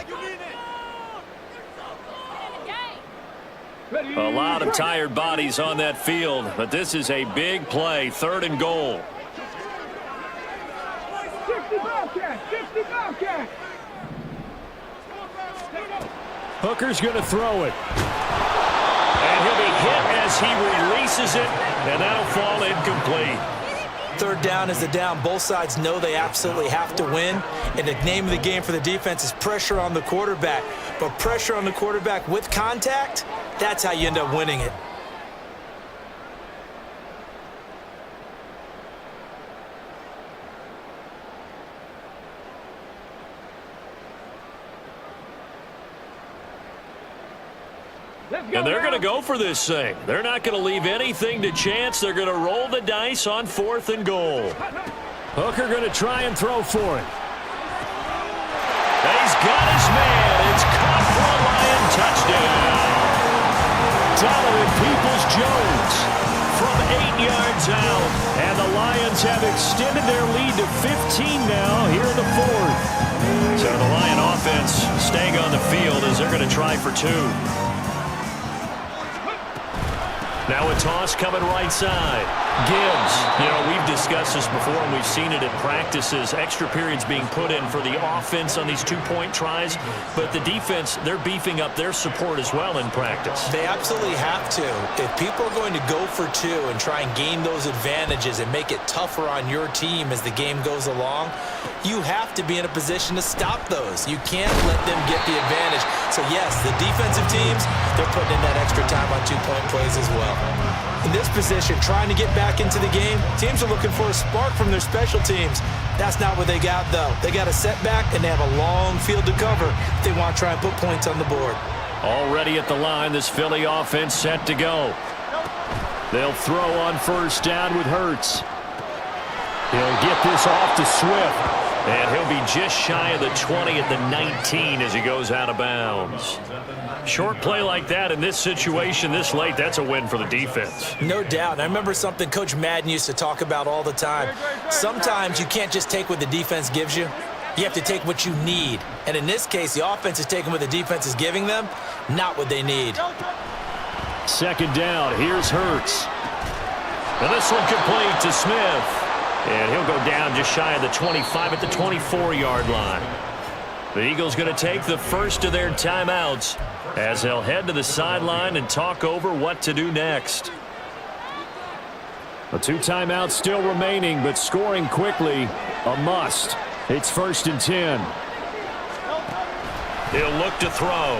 [SPEAKER 1] A lot of tired bodies on that field, but this is a big play, 3rd and goal.
[SPEAKER 3] 60 Bobcat, 60 Bobcat.
[SPEAKER 1] Hooker's going to throw it. And he'll be hit as he releases it, and that'll fall incomplete.
[SPEAKER 2] 3rd down is the down. Both sides know they absolutely have to win. And the name of the game for the defense is pressure on the quarterback. But pressure on the quarterback with contact, that's how you end up winning it.
[SPEAKER 1] And they're going to go for this thing. They're not going to leave anything to chance. They're going to roll the dice on 4th and goal. Hooker going to try and throw for it. And he's got his man. It's caught for a Lion touchdown. Donovan Peoples-Jones from 8 yards out. And the Lions have extended their lead to 15 now here in the 4th. So the Lion offense staying on the field as they're going to try for 2. Now a toss coming right side. Gibbs. You know, we've discussed this before, and we've seen it at practices. Extra periods being put in for the offense on these two-point tries. But the defense, they're beefing up their support as well in practice.
[SPEAKER 2] They absolutely have to. If people are going to go for two and try and gain those advantages and make it tougher on your team as the game goes along, you have to be in a position to stop those. You can't let them get the advantage. So, yes, the defensive teams, they're putting in that extra time on two-point plays as well. In this position, trying to get back into the game, teams are looking for a spark from their special teams. That's not what they got, though. They got a setback, and they have a long field to cover if they want to try and put points on the board.
[SPEAKER 1] Already at the line, this Philly offense set to go. They'll throw on first down with Hurts. He'll get this off to Swift. And he'll be just shy of the 20 at the 19 as he goes out of bounds. Short play like that in this situation this late, that's a win for the defense.
[SPEAKER 2] No doubt. I remember something Coach Madden used to talk about all the time. Sometimes you can't just take what the defense gives you. You have to take what you need. And in this case, the offense is taking what the defense is giving them, not what they need.
[SPEAKER 1] Second down, here's Hurts. And this one complete to Smith. And he'll go down just shy of the 25 at the 24-yard line. The Eagles going to take the first of their timeouts as they'll head to the sideline and talk over what to do next. The two timeouts still remaining, but scoring quickly, a must. It's 1st and 10. He'll look to throw.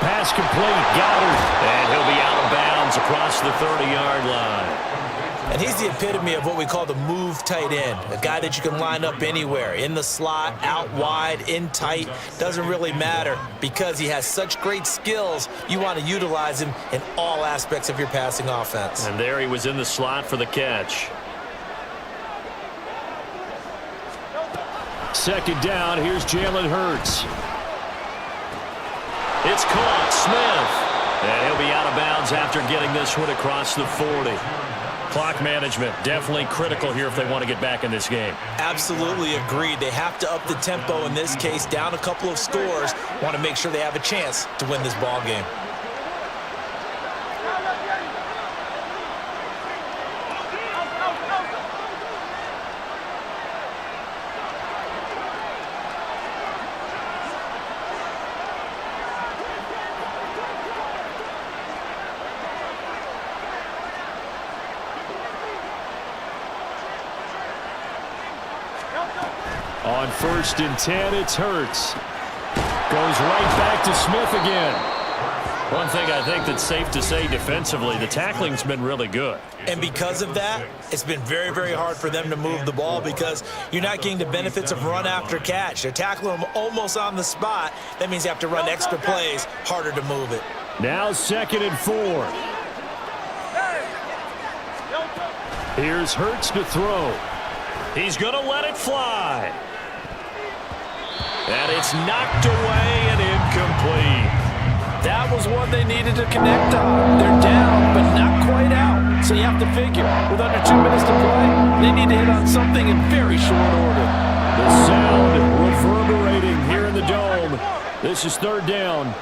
[SPEAKER 1] Pass complete, Goddard. And he'll be out of bounds across the 30-yard line.
[SPEAKER 2] And he's the epitome of what we call the move tight end, a guy that you can line up anywhere, in the slot, out wide, in tight, doesn't really matter because he has such great skills. You want to utilize him in all aspects of your passing offense.
[SPEAKER 1] And there he was in the slot for the catch. Second down, here's Jalen Hurts. It's caught, Smith. And he'll be out of bounds after getting this one across the 40. Clock management, definitely critical here if they want to get back in this game.
[SPEAKER 2] Absolutely agreed. They have to up the tempo in this case, down a couple of scores. Want to make sure they have a chance to win this ball game.
[SPEAKER 1] On 1st and 10, it's Hurts. Goes right back to Smith again. One thing I think that's safe to say defensively, the tackling's been really good.
[SPEAKER 2] And because of that, it's been very, very hard for them to move the ball because you're not getting the benefits of run after catch. They're tackling them almost on the spot. That means you have to run extra plays, harder to move it.
[SPEAKER 1] Now 2nd and 4. Here's Hurts to throw. He's going to let it fly. And it's knocked away and incomplete.
[SPEAKER 2] That was one they needed to connect on. They're down, but not quite out. So you have to figure, with under 2 minutes to play, they need to hit on something in very short order.
[SPEAKER 1] The sound reverberating here in the dome. This is 3rd down.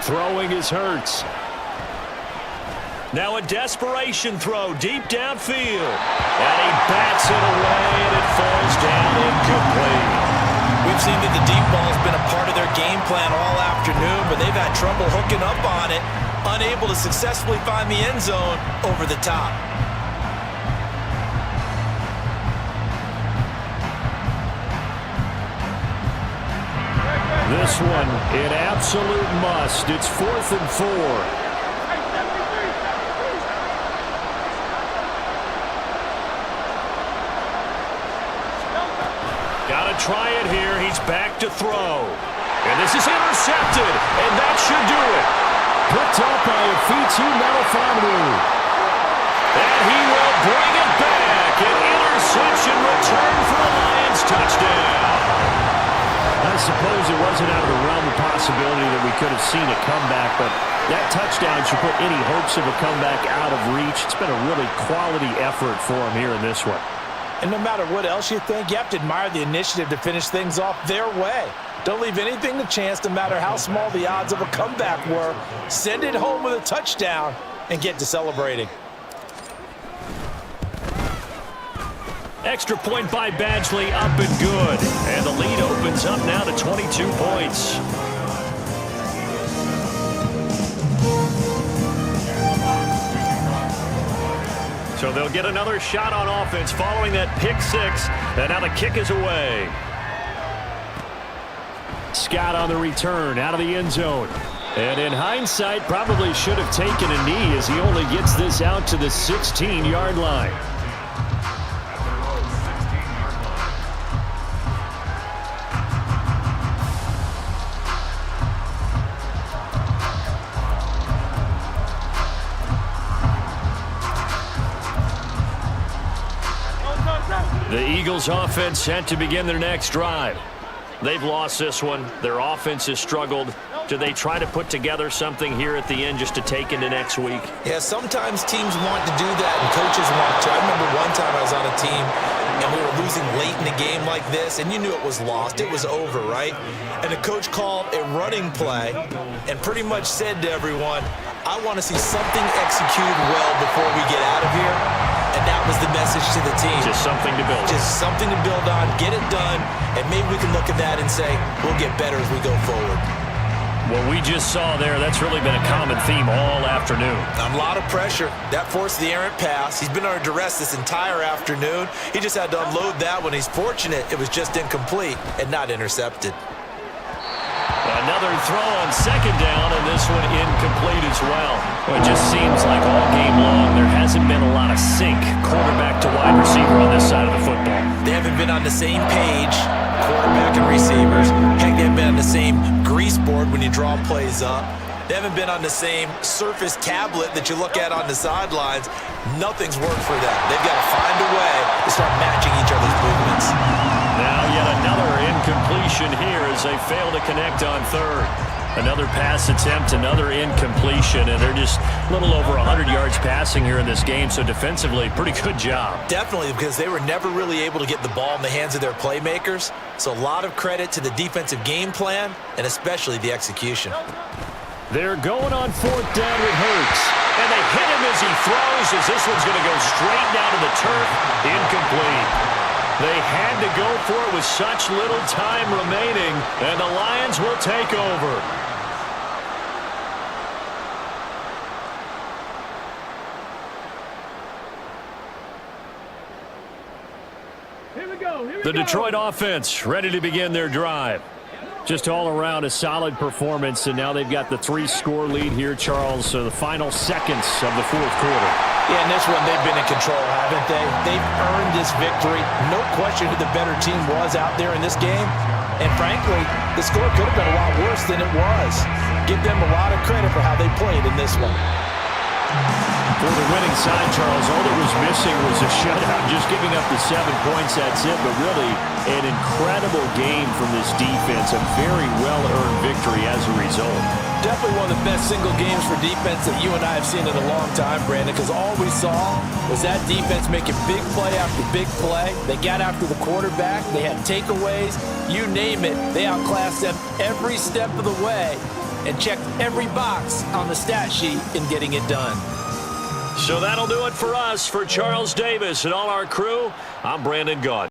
[SPEAKER 1] Throwing is Hurts. Now a desperation throw deep downfield. And he bats it away, and it falls down incomplete.
[SPEAKER 2] We've seen that the deep ball has been a part of their game plan all afternoon, but they've had trouble hooking up on it, unable to successfully find the end zone over the top.
[SPEAKER 1] This one, an absolute must. It's 4th and 4. Got to try it here. He's back to throw. And this is intercepted. And that should do it. Picked up by Afitu Melifonwu. And he will bring it back. An interception return for a Lions touchdown.
[SPEAKER 4] A
[SPEAKER 1] I suppose it wasn't out of the realm of possibility that we could have seen a comeback, but that touchdown should put any hopes of a comeback out of reach. It's been a really quality effort for him here in this one.
[SPEAKER 2] And no matter what else you think, you have to admire the initiative to finish things off their way. Don't leave anything to chance, no matter how small the odds of a comeback were. Send it home with a touchdown and get to celebrating.
[SPEAKER 1] Extra point by Badgley, up and good. And the lead opens up now to 22 points. So they'll get another shot on offense following that pick six. And now the kick is away. Scott on the return out of the end zone. And in hindsight, probably should have taken a knee as he only gets this out to the 16-yard line. The Eagles offense set to begin their next drive. They've lost this one. Their offense has struggled. Do they try to put together something here at the end just to take into next week?
[SPEAKER 2] Yeah, sometimes teams want to do that and coaches want to. I remember one time I was on a team and we were losing late in a game like this, and you knew it was lost. It was over, right? And the coach called a running play and pretty much said to everyone, I want to see something executed well before we get out of here. And that was the message to the team.
[SPEAKER 1] Just something to build.
[SPEAKER 2] Just something to build on, get it done, and maybe we can look at that and say, we'll get better as we go forward.
[SPEAKER 1] What we just saw there, that's really been a common theme all afternoon.
[SPEAKER 2] A lot of pressure. That forced the errant pass. He's been under duress this entire afternoon. He just had to unload that one. He's fortunate it was just incomplete and not intercepted.
[SPEAKER 1] Another throw on second down, and this one incomplete as well. It just seems like all game long there hasn't been a lot of sync quarterback to wide receiver on this side of the football.
[SPEAKER 2] They haven't been on the same page, quarterback and receivers. Heck, they haven't been on the same grease board when you draw plays up. They haven't been on the same Surface tablet that you look at on the sidelines. Nothing's worked for them. They've got to find a way to start matching each other's movements.
[SPEAKER 1] Now yet another incompletion here as they fail to connect on third. Another pass attempt, another incompletion, and they're just a little over 100 yards passing here in this game, so defensively, pretty good job.
[SPEAKER 2] Definitely, because they were never really able to get the ball in the hands of their playmakers, so a lot of credit to the defensive game plan and especially the execution.
[SPEAKER 1] They're going on fourth down with Hurts, and they hit him as he throws, as this one's going to go straight down to the turf, incomplete. They had to go for it with such little time remaining, and the Lions will take over.
[SPEAKER 3] Here we go.
[SPEAKER 1] The Detroit offense ready to begin their drive. Just all around a solid performance, and now they've got the 3-score lead here, Charles, so the final seconds of the fourth quarter.
[SPEAKER 2] Yeah, in this one, they've been in control, haven't they? They've earned this victory. No question who the better team was out there in this game. And frankly, the score could have been a lot worse than it was. Give them a lot of credit for how they played in this one.
[SPEAKER 1] For the winning side, Charles, all that was missing was a shutout. Just giving up the 7 points, that's it. But really, an incredible game from this defense. A very well-earned victory as a result.
[SPEAKER 2] Definitely one of the best single games for defense that you and I have seen in a long time, Brandon, because all we saw was that defense making big play after big play. They got after the quarterback. They had takeaways. You name it. They outclassed them every step of the way and checked every box on the stat sheet in getting it done.
[SPEAKER 1] So that'll do it for us. For Charles Davis and all our crew, I'm Brandon Gaudin.